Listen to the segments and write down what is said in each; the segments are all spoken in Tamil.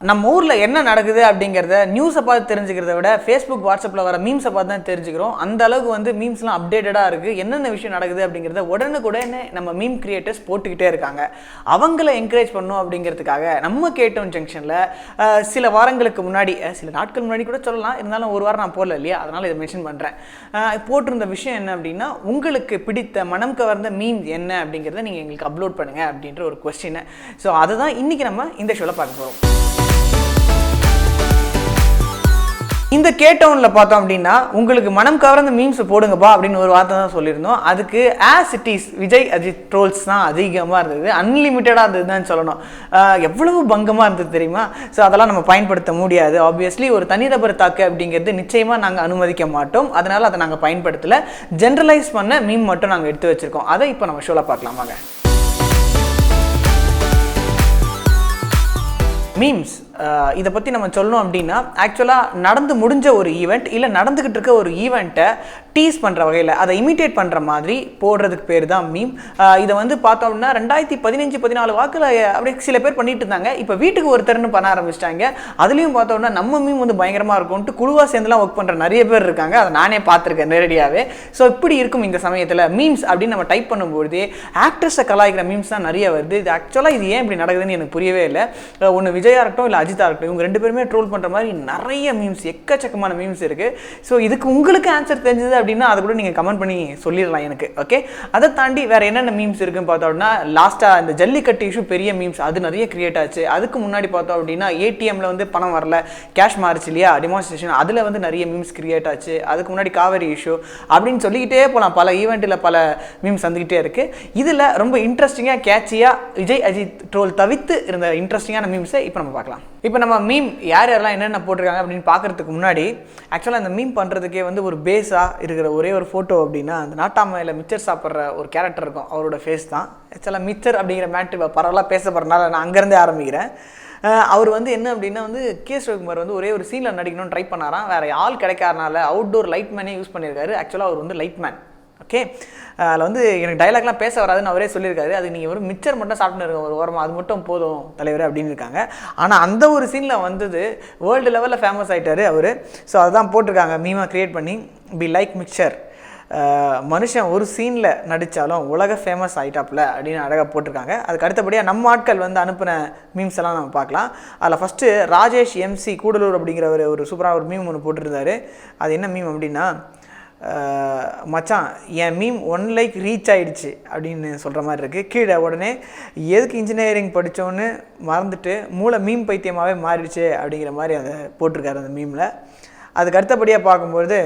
நம்ம ஊரில் என்ன நடக்குது அப்படிங்கிறத நியூஸை பார்த்து தெரிஞ்சுக்கிறத விட ஃபேஸ்புக் வாட்ஸ்அப்பில் வர மீம்ஸை பார்த்து தான் தெரிஞ்சுக்கிறோம். அந்த அளவுக்கு வந்து மீம்ஸ்லாம் அப்டேட்டடாக இருக்குது. என்னென்ன விஷயம் நடக்குது அப்படிங்கிறத உடனுக்குடனே நம்ம மீம் கிரியேட்டர்ஸ் போட்டுக்கிட்டே இருக்காங்க. அவங்கள என்கரேஜ் பண்ணணும் அப்படிங்கிறதுக்காக நம்ம கேட்டோம் ஜங்ஷனில் சில வாரங்களுக்கு முன்னாடி, சில நாட்கள் முன்னாடி கூட சொல்லலாம், இருந்தாலும் ஒரு வாரம் நான் போடல இல்லையா, அதனால் இதை மென்ஷன் பண்ணுறேன். போட்டிருந்த விஷயம் என்ன அப்படின்னா, உங்களுக்கு பிடித்த மனம் கவர்ந்த மீம் என்ன அப்படிங்கிறத நீங்கள் எங்களுக்கு அப்லோட் பண்ணுங்கள் அப்படின்ற ஒரு கொஸ்டினை. ஸோ அதை தான் இன்றைக்கி நம்ம இந்த ஷோவில் பார்க்க போகிறோம். இந்த கேட்டவுனில் பார்த்தோம் அப்படின்னா, உங்களுக்கு மனம் கவர்ந்த மீம்ஸ் போடுங்கப்பா அப்படின்னு ஒரு வார்த்தை தான் சொல்லியிருந்தோம். அதுக்கு as it is Vijay Ajith trolls தான் அதிகமாக இருந்தது. அன்லிமிட்டடாக இருந்தது தான் சொல்லணும். எவ்வளவு பங்கமாக இருந்தது தெரியுமா? ஸோ அதெல்லாம் நம்ம பயன்படுத்த முடியாது. ஆப்வியஸ்லி ஒரு தனிநபர் தாக்கு அப்படிங்கிறது நிச்சயமாக நாங்கள் அனுமதிக்க மாட்டோம். அதனால் அதை நாங்கள் பயன்படுத்தலை. ஜென்ரலைஸ் பண்ண மீம் மட்டும் நாங்கள் எடுத்து வச்சுருக்கோம். அதை இப்போ நம்ம ஷோவில் பார்க்கலாமாங்க. மீம்ஸ் இதை பற்றி நம்ம சொல்லணும் அப்படின்னா, ஆக்சுவலாக நடந்து முடிஞ்ச ஒரு ஈவெண்ட் இல்லை நடந்துக்கிட்டு இருக்க ஒரு ஈவெண்ட்டை டீஸ் பண்ணுற வகையில் அதை இமிட்டேட் பண்ணுற மாதிரி போடுறதுக்கு பேர் தான் மீம். இதை வந்து பார்த்தோம் அப்படின்னா 2015-14 வாக்கில் அப்படி சில பேர் பண்ணிட்டு இருந்தாங்க. இப்போ வீட்டுக்கு ஒருத்தர்னு பண்ண ஆரம்பிச்சிட்டாங்க. அதுலேயும் பார்த்தோம்னா நம்ம மீம் வந்து பயங்கரமாக இருக்கும்ட்டு குழுவாக சேர்ந்துலாம் ஒர்க் பண்ணுற நிறைய பேர் இருக்காங்க. அதை நானே பார்த்துருக்கேன் நேரடியாகவே. ஸோ இப்படி இருக்கும் இந்த சமயத்தில் மீம்ஸ் அப்படின்னு நம்ம டைப் பண்ணும்போது ஆக்டர்ஸை கலாய்க்கிற மீம்ஸ் தான் நிறைய வருது. இது ஆக்சுவலாக இது ஏன் இப்படி நடக்குதுன்னு எனக்கு புரியவே இல்லை. ஒன்று விஜயா இருக்கட்டும் இல்லை அஜித்தா இருக்கட்டும், இவங்க ரெண்டு பேருமே ட்ரோல் பண்ணுற மாதிரி நிறைய மீம்ஸ், எக்கச்சக்கமான மீம்ஸ் இருக்குது. ஸோ இதுக்கு உங்களுக்கு ஆன்சர் தெரிஞ்சது அப்படின்னா அதை கூட நீங்கள் கமெண்ட் பண்ணி சொல்லிடலாம் எனக்கு. ஓகே, அதை தாண்டி வேறு என்னென்ன மீம்ஸ் இருக்குன்னு பார்த்தோம்னா, லாஸ்ட்டாக இந்த ஜல்லிக்கட்டு இஷ்யூ பெரிய மீம்ஸ் அது நிறைய கிரியேட் ஆச்சு. அதுக்கு முன்னாடி பார்த்தோம் அப்படின்னா ஏடிஎம்மில் வந்து பணம் வரல, கேஷ் மாறிச்சு இல்லையா, டெமான்ஸ்ட்ரேஷன், அதில் வந்து நிறைய மீம்ஸ் கிரியேட் ஆச்சு. அதுக்கு முன்னாடி காவேரி இஷ்யூ அப்படின்னு சொல்லிக்கிட்டே போகலாம். பல ஈவெண்ட்டில் பல மீம்ஸ் வந்துக்கிட்டே இருக்குது. இதில் ரொம்ப இன்ட்ரெஸ்டிங்காக கேட்சியாக விஜய் அஜித் ட்ரோல் தவிர்த்து இருந்த இன்ட்ரெஸ்டிங்கான மீம்ஸை இப்போ நம்ம பார்க்கலாம். இப்போ நம்ம மீம் யாரெல்லாம் என்னென்ன போட்டிருக்காங்க அப்படின்னு பார்க்குறதுக்கு முன்னாடி, ஆக்சுவலாக அந்த மீம் பண்ணுறதுக்கே வந்து ஒரு பேஸாக இருக்கிற ஒரே ஒரு ஃபோட்டோ அப்படின்னா, அந்த நாட்டாமையில் மிச்சர் சாப்பிட்ற ஒரு கேரக்டர் இருக்கும், அவரோட ஃபேஸ் தான். ஆக்சுவலாக மிச்சர் அப்படிங்கிற மேட்ரு பரவலாக பேசப்படுறதுனால நான் அங்கேருந்தே ஆரம்பிக்கிறேன். அவர் வந்து என்ன அப்படின்னா வந்து கே சிவகுமார் வந்து ஒரே ஒரு சீனில் நடிக்கணும்னு ட்ரை பண்ணாராம். வேறு ஆள் கிடைக்காதனால அவுட்டோர் லைட் மேனே யூஸ் பண்ணியிருக்காரு. ஆக்சுவலாக அவர் வந்து லைட் மேன். ஓகே, அதில் வந்து எனக்கு டைலாக்லாம் பேச வராதுன்னு அவரே சொல்லியிருக்காரு. அது நீங்கள் ஒரு மிச்சர் மட்டும் சாப்பிட்டு இருக்க ஒரு ஓரமாக, அது மட்டும் போதும் தலைவர் அப்படின்னு இருக்காங்க. ஆனால் அந்த ஒரு சீனில் வந்தது வேர்ல்டு லெவலில் ஃபேமஸ் ஆகிட்டார் அவர். ஸோ அதுதான் போட்டிருக்காங்க மீமாக க்ரியேட் பண்ணி, பி லைக் மிக்சர். மனுஷன் ஒரு சீனில் நடித்தாலும் உலக ஃபேமஸ் ஆகிட்டாப்புல அப்படின்னு அழகாக போட்டிருக்காங்க. அதுக்கு அடுத்தபடியாக நம்ம ஆட்கள் வந்து அனுப்பின மீம்ஸ் எல்லாம் நம்ம பார்க்கலாம். அதில் ஃபஸ்ட்டு ராஜேஷ் எம்சி கூடலூர் அப்படிங்கிற ஒரு சூப்பரான ஒரு மீம் ஒன்று போட்டிருந்தாரு. அது என்ன மீம் அப்படின்னா, மச்சான் என் மீம் 1 லைக் ரீச் ஆகிடுச்சு அப்படின்னு சொல்கிற மாதிரி இருக்குது. கீழே உடனே எதுக்கு இன்ஜினியரிங் படித்தோன்னு மறந்துட்டு மூளை மீம் பைத்தியமாகவே மாறிடுச்சு அப்படிங்கிற மாதிரி அதை போட்டிருக்காரு அந்த மீமில். அதுக்கு அடுத்தபடியாக பார்க்கும்போது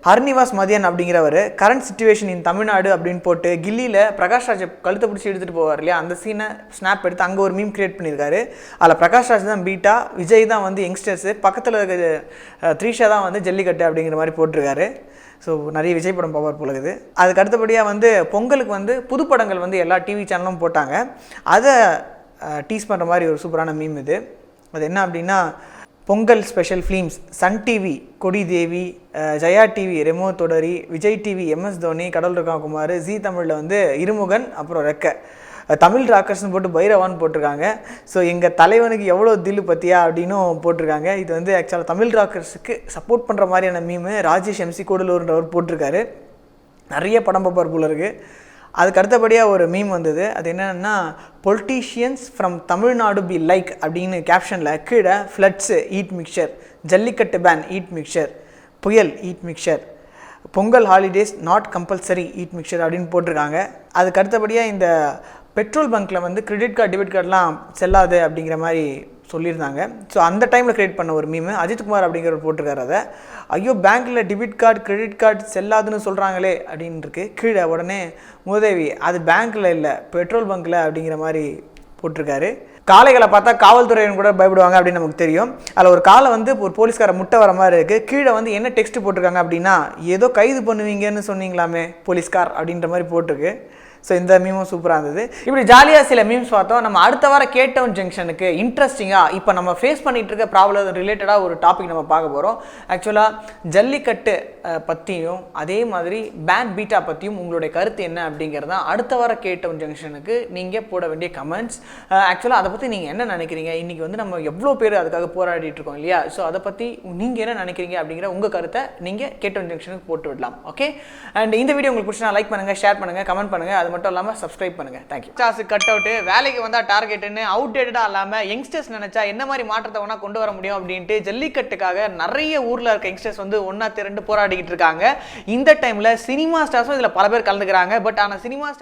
ஹர்னிவாஸ் மதியன் அப்படிங்கிறவர் கரண்ட் சிச்சுவேஷன் இன் தமிழ்நாடு அப்படின்னு போட்டு கில்லியில் பிரகாஷ் ராஜை கழுத்தை பிடிச்சி எடுத்துகிட்டு போவார் இல்லையா, அந்த சீனை ஸ்னாப் எடுத்து அங்கே ஒரு மீம் கிரியேட் பண்ணியிருக்காரு. அதில் பிரகாஷ் ராஜ் தான் பீட்டா, விஜய் தான் வந்து யங்ஸ்டர்ஸு, பக்கத்தில் இருக்க த்ரீஷா தான் வந்து ஜல்லிக்கட்டு அப்படிங்கிற மாதிரி போட்டிருக்காரு. ஸோ நிறைய விஜய் படம் பவர் போலகுது. அதுக்கு அடுத்தபடியாக வந்து பொங்கலுக்கு வந்து புதுப்படங்கள் வந்து எல்லா டிவி சேனலும் போட்டாங்க. அதை டீஸ் பண்ணுற மாதிரி ஒரு சூப்பரான மீம் இது. அது என்ன அப்படின்னா, Pongal special films Sun TV Kodi Devi, Jaya TV Remo Thodari, Vijay TV MS Dhoni, கடல் இருக்கான் குமார், ஜி தமிழில் வந்து இருமுகன், அப்புறம் ரெக்க, தமிழ் ராக்கர்ஸ்னு போட்டு பைரவான்னு போட்டிருக்காங்க. ஸோ எங்கள் தலைவனுக்கு எவ்வளோ தில்லு பற்றியா அப்படின்னும் போட்டிருக்காங்க. இது வந்து ஆக்சுவலாக தமிழ் ராக்கர்ஸுக்கு சப்போர்ட் பண்ணுற மாதிரியான மீமு ராஜேஷ் எம்சி கூடலூர்ன்றவர் போட்டிருக்காரு. நிறைய படம் பார்ப்பார் போல இருக்குது. அதுக்கு அடுத்தபடியாக ஒரு மீம் வந்தது. அது என்னென்னா, politicians from Tamil Nadu be like அப்படின்னு கேப்ஷனில் கீழே floods eat mixture, jallikattu ban eat mixture, புயல் eat mixture, Pongal holidays not compulsory eat mixture அப்படின்னு போட்டிருக்காங்க. அதுக்கு அடுத்தபடியாக இந்த பெட்ரோல் பங்க்கில் வந்து கிரெடிட் கார்டு டெபிட் கார்டெலாம் செல்லாது அப்படிங்கிற மாதிரி சொல்லியிருந்தாங்க. ஸோ அந்த டைமில் க்ரியேட் பண்ண ஒரு மீமு அஜித்குமார் அப்படிங்கிறவர் போட்டிருக்காரு. அதை ஐயோ பேங்க்கில் டெபிட் கார்டு கிரெடிட் கார்டு செல்லாதுன்னு சொல்கிறாங்களே அப்படின்னு இருக்குது. கீழே உடனே மூதேவி அது பேங்க்கில் இல்லை பெட்ரோல் பங்க்கில் அப்படிங்கிற மாதிரி போட்டிருக்காரு. காளைகளை பார்த்தா காவல்துறையினர் கூட பயப்படுவாங்க அப்படின்னு நமக்கு தெரியும். அதில் ஒரு காலை வந்து ஒரு போலீஸ்கார முட்டை வர மாதிரி இருக்குது. கீழே வந்து என்ன டெக்ஸ்ட் போட்டிருக்காங்க அப்படின்னா, ஏதோ கைது பண்ணுவீங்கன்னு சொன்னீங்களாமே போலீஸ்கார் அப்படின்ற மாதிரி போட்டிருக்கு. ஸோ இந்த மீமும் சூப்பராக இருந்தது. இப்படி ஜாலியாக சில மீம்ஸ் பார்த்தோம். நம்ம அடுத்த வாரம் கேட்டவுன் ஜங்ஷனுக்கு இன்ட்ரெஸ்டிங்காக இப்போ நம்ம ஃபேஸ் பண்ணிகிட்டு இருக்க ப்ராப்ளம் ரிலேட்டடாக ஒரு டாபிக் நம்ம பார்க்க போகிறோம். ஆக்சுவலாக ஜல்லிக்கட்டு பற்றியும் அதே மாதிரி பேண்ட் பீட்டா பற்றியும் உங்களுடைய கருத்து என்ன அப்படிங்கிறது தான் அடுத்த வாரம் கேட்டவுன் ஜங்ஷனுக்கு நீங்கள் போட வேண்டிய கமெண்ட்ஸ். ஆக்சுவலாக அதை பற்றி நீங்கள் என்ன நினைக்கிறீங்க? இன்றைக்கி வந்து நம்ம எவ்வளோ பேர் அதுக்காக போராடிட்டு இருக்கோம் இல்லையா? ஸோ அதை பற்றி நீங்கள் என்ன நினைக்கிறீங்க அப்படிங்கிற உங்கள் கருத்தை நீங்கள் கேட்டவுன் ஜங்ஷனுக்கு போட்டு விடலாம். ஓகே, அண்ட் இந்த வீடியோ உங்களுக்கு பிடிச்சா லைக் பண்ணுங்கள், ஷேர் பண்ணுங்கள், கமெண்ட் பண்ணுங்கள். அது மட்டும் இல்லாமல் சப்ஸ்கிரைப் பண்ணுங்கள். தேங்க்யூ. சாஸ் கட் அவுட்டு வேலைக்கு வந்தால் டார்கெட்டுன்னு அவுடேட்டடாக இல்லாமல் யங்ஸ்டர்ஸ் நினச்சா என்ன மாதிரி மாற்றத்தை வேணால் கொண்டு வர முடியும் அப்படின்ட்டு ஜல்லிக்கட்டுக்காக நிறைய ஊரில் இருக்க யங்ஸ்டர்ஸ் வந்து ஒன்றா திரண்டு போராடிக்கிட்டு இருக்காங்க. இந்த டைமில் சினிமா ஸ்டார்ஸும் இதில் பல பேர் கலந்துக்கிறாங்க. பட் ஆனால் சினிமா ஸ்டார்